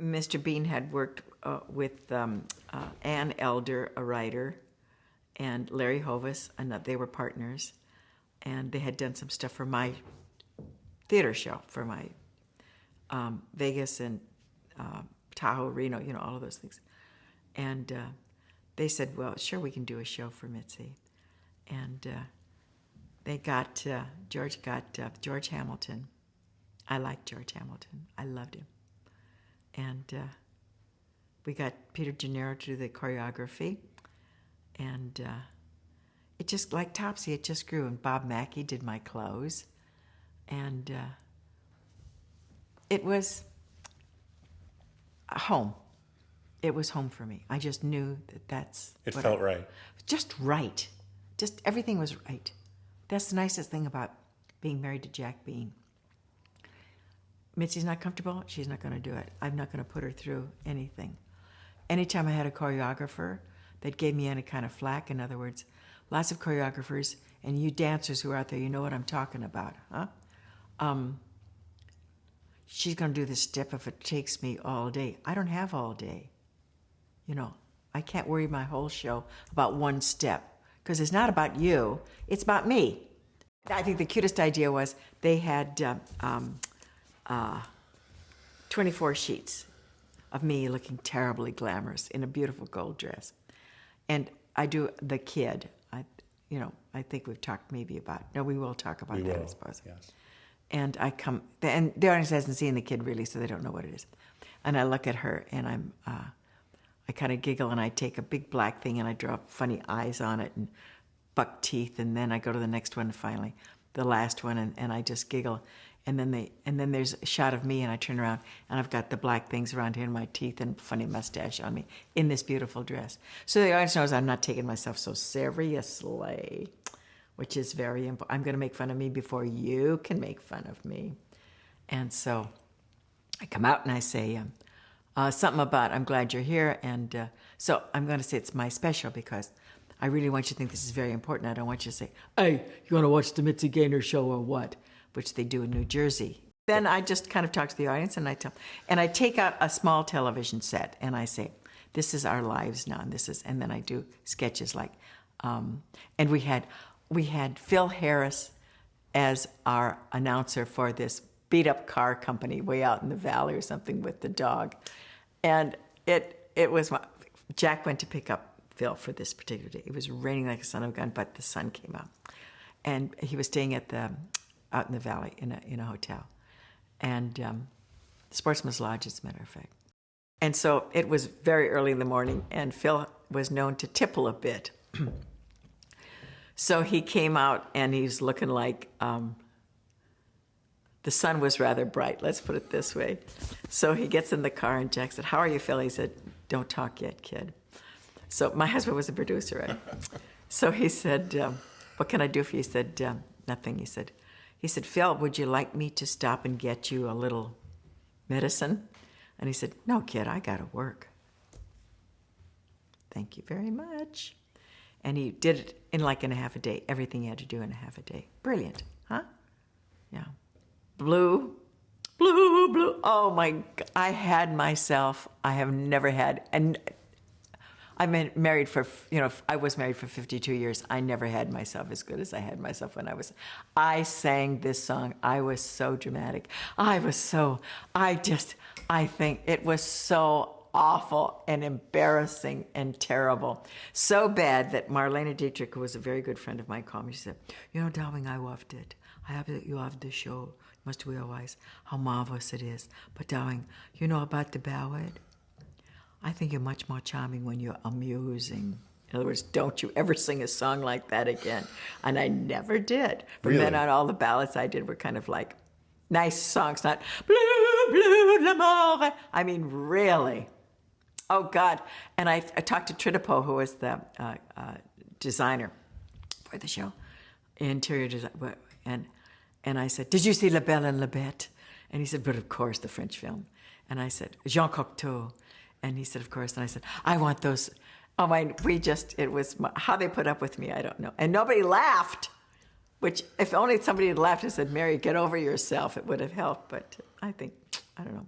Mr. Bean had worked with Ann Elder, a writer, and Larry Hovis, and they were partners, and they had done some stuff for my theater show, for my Vegas and Tahoe, Reno, you know, all of those things. And they said, well, sure, we can do a show for Mitzi. And they got, George Hamilton. I liked George Hamilton. I loved him. And we got Peter Gennaro to do the choreography. And it just, like Topsy, it just grew. And Bob Mackey did my clothes. And it was home. It was home for me. I just knew that that's... It felt right. Just right. Just everything was right. That's the nicest thing about being married to Jack Bean. Mitzi's not comfortable, she's not going to do it. I'm not going to put her through anything. Anytime I had a choreographer that gave me any kind of flack, in other words, lots of choreographers, and you dancers who are out there, you know what I'm talking about, huh? She's going to do this step if it takes me all day. I don't have all day. You know, I can't worry my whole show about one step, because it's not about you, it's about me. I think the cutest idea was they had 24 sheets of me looking terribly glamorous in a beautiful gold dress. And I do the kid. I think we've talked maybe about, no, we will talk about that, I suppose. Yes. And I come, and the audience hasn't seen the kid really, so they don't know what it is. And I look at her, and I kind of giggle, and I take a big black thing, and I draw funny eyes on it, and buck teeth, and then I go to the next one, and finally, the last one, and I just giggle. And then there's a shot of me, and I turn around, and I've got the black things around here in my teeth and funny mustache on me in this beautiful dress. So the audience knows I'm not taking myself so seriously, which is very important. I'm going to make fun of me before you can make fun of me. And so I come out and I say something about, I'm glad you're here. And so I'm going to say it's my special because I really want you to think this is very important. I don't want you to say, hey, you want to watch the Mitzi Gaynor show or what? Which they do in New Jersey. Then I just kind of talk to the audience, and I take out a small television set, and I say, this is our lives now, and then I do sketches like, and we had Phil Harris as our announcer for this beat up car company way out in the valley or something with the dog. And it was, Jack went to pick up Phil for this particular day. It was raining like a son of a gun, but the sun came out. And he was staying at out in the valley in a hotel. And Sportsman's Lodge, as a matter of fact. And so it was very early in the morning, and Phil was known to tipple a bit. So he came out, and he's looking like, the sun was rather bright, let's put it this way. So he gets in the car, and Jack said, how are you, Phil? He said, don't talk yet, kid. So my husband was a producer, right? So he said, what can I do for you? He said, nothing. He said, Phil, would you like me to stop and get you a little medicine? And he said, no, kid, I got to work. Thank you very much. And he did it in a half a day, everything he had to do in a half a day. Brilliant, huh? Yeah. Blue. Oh, my God. I have never had, and I've been married for, I was married for 52 years. I never had myself as good as I had myself when I sang this song. I was so dramatic. I think it was so awful and embarrassing and terrible. So bad that Marlene Dietrich, who was a very good friend of mine, called me. She said, darling, I loved it. I have that you have the show. You must realize how marvelous it is. But darling, you know about the ballad? I think you're much more charming when you're amusing. In other words, don't you ever sing a song like that again. And I never did. From then on, all the ballads I did were kind of like nice songs, not blue, blue, l'amour. I mean, really. Oh, God. And I talked to Tritipo, who was the designer for the show, interior design. And I said, did you see La Belle and La Bête? And he said, but of course, the French film. And I said, Jean Cocteau. And he said, of course. And I said, I want those. Oh, my, it was, how they put up with me, I don't know. And nobody laughed, which if only somebody had laughed and said, Mary, get over yourself, it would have helped. But I don't know.